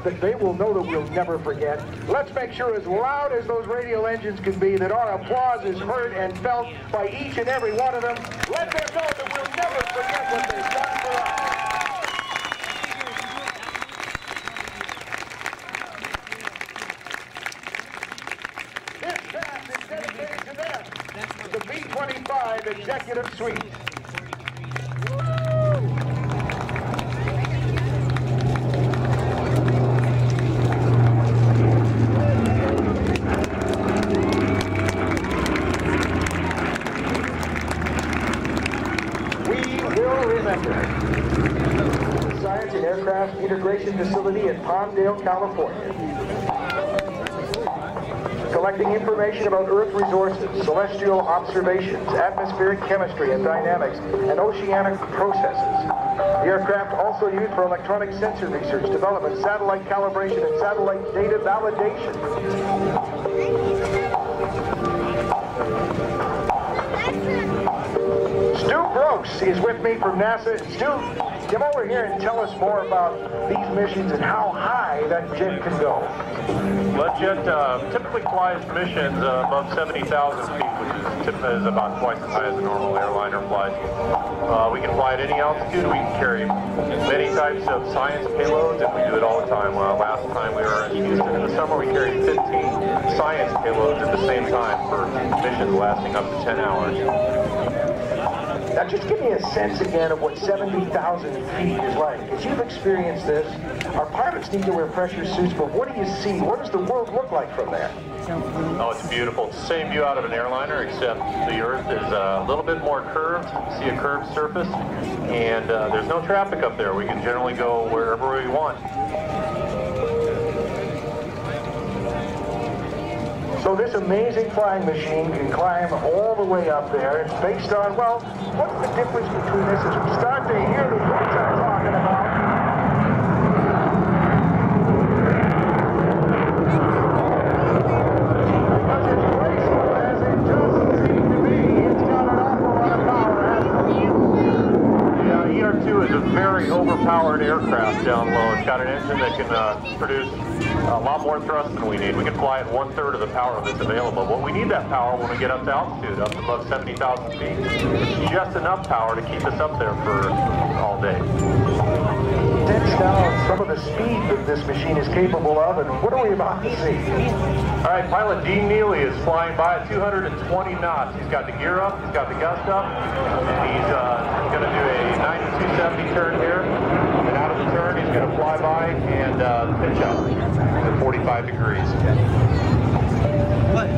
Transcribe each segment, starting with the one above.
that they will know that we'll never forget. Let's make sure, as loud as those radial engines can be, that our applause is heard and felt by each and every one of them. Let them know that we'll never forget what they've done for us. This pass is dedicated to them, the B-25 Executive Suite. Integration Facility in Palmdale, California. Collecting information about Earth resources, celestial observations, atmospheric chemistry and dynamics, and oceanic processes. The aircraft also used for electronic sensor research, development, satellite calibration, and satellite data validation. Stu Brooks is with me from NASA. Stu, come over here and tell us more about these missions and how high that jet can go. That jet typically flies missions above 70,000 feet, which is about twice as high as a normal airliner flies. We can fly at any altitude. We can carry many types of science payloads, and we do it all the time. Last time we were in Houston in the summer, we carried 15 science payloads at the same time for missions lasting up to 10 hours. Now just give me a sense again of what 70,000 feet is like. As you've experienced this, our pilots need to wear pressure suits, but what do you see? What does the world look like from there? Oh, it's beautiful. It's the same view out of an airliner, except the Earth is a little bit more curved. You see a curved surface, and there's no traffic up there. We can generally go wherever we want. So this amazing flying machine can climb all the way up there. It's based on, well, what's the difference between this as we start to hear the words I'm talking about? Because it's graceful as it doesn't seem to be. It's got an awful lot of power, hasn't it? Yeah, ER-2 is a very overpowered aircraft down low. It's got an engine that can produce a lot more thrust than we need. We can fly at 1/3 of the power that's available. But we need that power when we get up to altitude, up to above 70,000 feet. It's just enough power to keep us up there for all day. Dense down some of the speed that this machine is capable of, and what are we about to see? All right, pilot Dean Neely is flying by at 220 knots. He's got the gear up, he's got the gust up, and he's going to do a 9270 turn here. And out of the turn, he's going to fly by and pitch up at 45 degrees. What?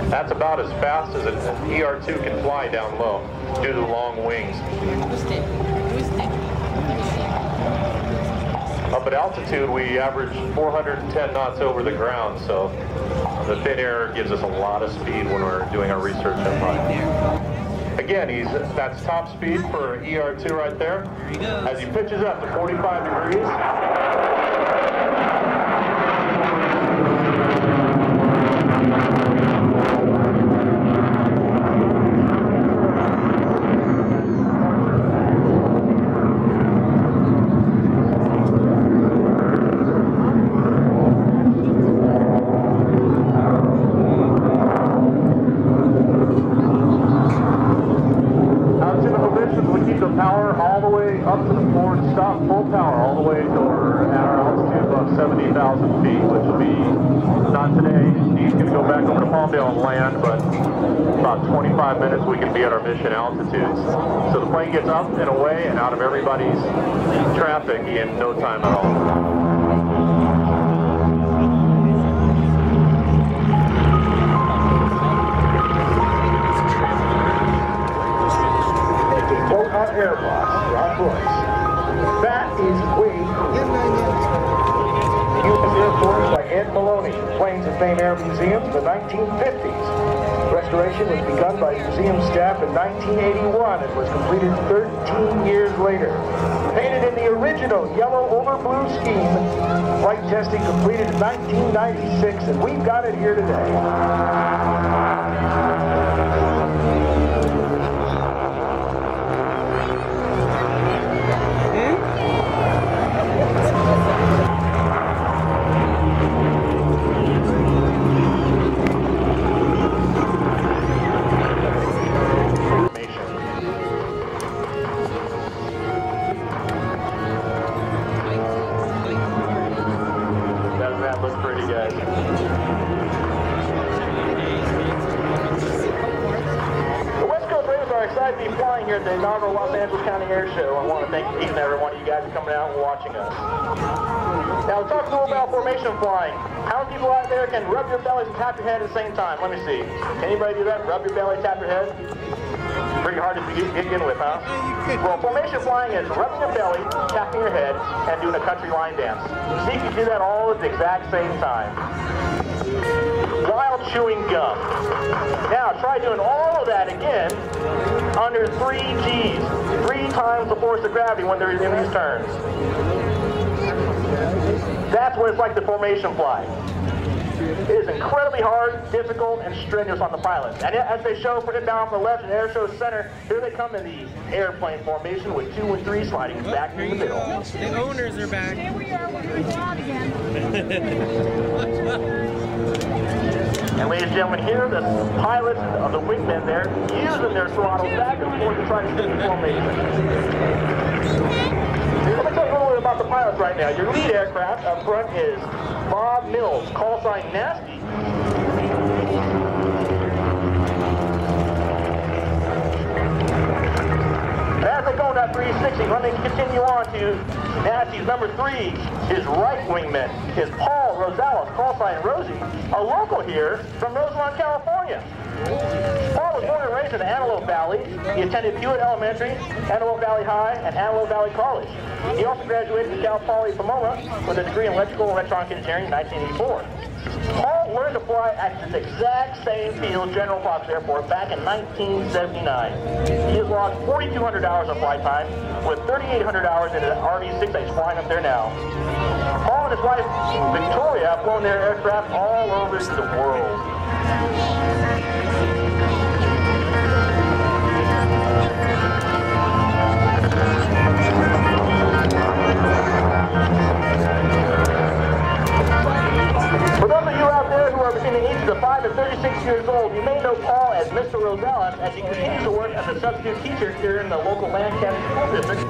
That's about as fast as an ER-2 can fly down low due to the long wings. Up at altitude, we average 410 knots over the ground, so the thin air gives us a lot of speed when we're doing our research up high. Again, that's top speed for ER-2 right there. As he pitches up to 45 degrees. Full power all the way to our altitude above 70,000 feet, which will be not today. He's going to go back over to Palmdale and land, but about 25 minutes we can be at our mission altitudes. So the plane gets up and away and out of everybody's traffic in no time at all. Airbus, Rob Royce. That is way cool. Maloney, Planes and Fame Air Museum in the 1950s. Restoration was begun by museum staff in 1981 and was completed 13 years later. Painted in the original yellow over blue scheme, flight testing completed in 1996, and we've got it here today. Here at the inaugural Los Angeles County Airshow. I want to thank each and every one of you guys for coming out and watching us. Now, talk a little about formation flying. How many people out there can rub your bellies and tap your head at the same time? Let me see. Anybody do that? Rub your belly, tap your head? Pretty hard to begin with, huh? Well, formation flying is rubbing your belly, tapping your head, and doing a country line dance. See if you do that all at the exact same time. While chewing gum. Now, try doing all of that again under 3 Gs, 3 times the force of gravity when they're in these turns. That's what it's like to formation fly. It is incredibly hard, difficult, and strenuous on the pilots. And as they show for inbound from the left and Airshow center, here they come in the airplane formation with 2 and 3 sliding back in the middle. The owners are back. There we are, we're going to go out again. And ladies and gentlemen, here the pilots of the wingmen there using their throttles back and forth to try to stay in formation. Let me tell you a little bit about the pilots right now. Your lead aircraft up front is Bob Mills, call sign Nasty. As they go in that 360, let me continue on to Nasty's number 3, his right wingman is Paul Rosales, call sign Rosie, a local here from Roseland, California. Paul was born and raised in Antelope Valley. He attended Hewitt Elementary, Antelope Valley High, and Antelope Valley College. He also graduated from Cal Poly Pomona with a degree in electrical and electronic engineering in 1984. Paul learned to fly at this exact same field, General Fox Airport, back in 1979. He has logged 4,200 hours of flight time, with 3,800 hours in an RV-6 that's flying up there now. Paul and his wife, Victoria, have flown their aircraft all over the world. For those of you out there who are between the ages of 5 and 36 years old, you may know Paul as Mr. Rosales as he continues to work as a substitute teacher here in the local Lancaster School District.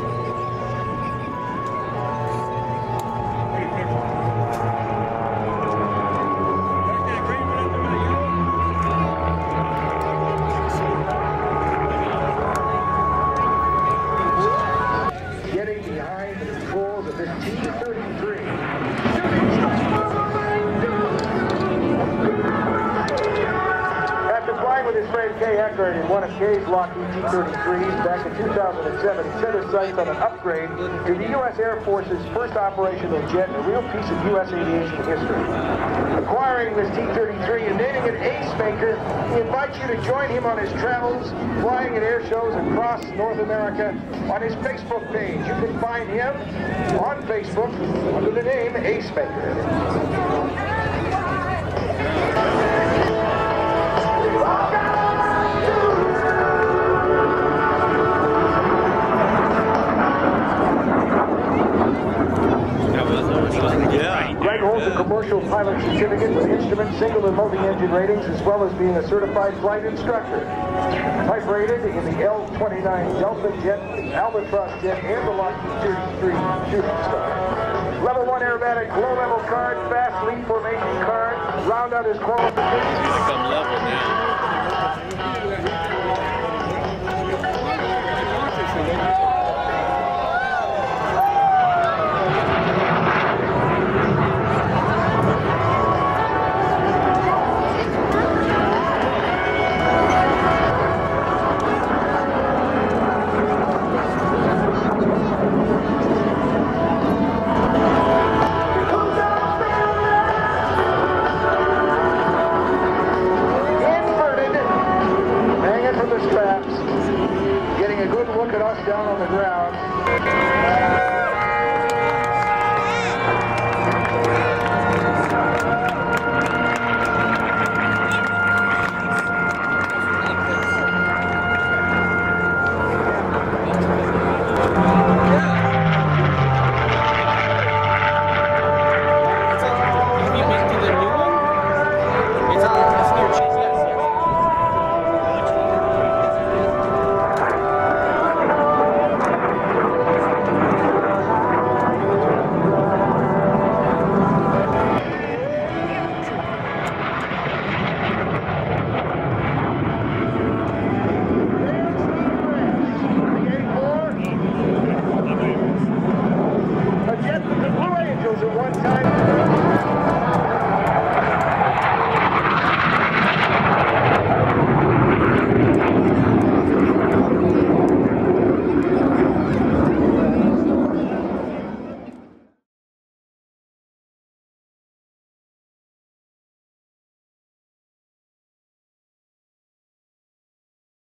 Getting behind the controls of this T-33. With his friend Kay Eckert in one of Kay's Lockheed T-33s back in 2007, he set his sights on an upgrade to the U.S. Air Force's first operational jet, a real piece of U.S. aviation history. Acquiring this T-33 and naming it Acemaker, he invites you to join him on his travels, flying at air shows across North America on his Facebook page. You can find him on Facebook under the name Acemaker. Greg holds a commercial pilot certificate with instrument, single and multi-engine ratings, as well as being a certified flight instructor. Type rated in the L-29 Delta jet, the Albatross jet, and the Lockheed 33 Shooting Star. Level 1 aerobatic, low-level card, fast lead formation card, round out his qualifications. It's become level now. us down on the ground.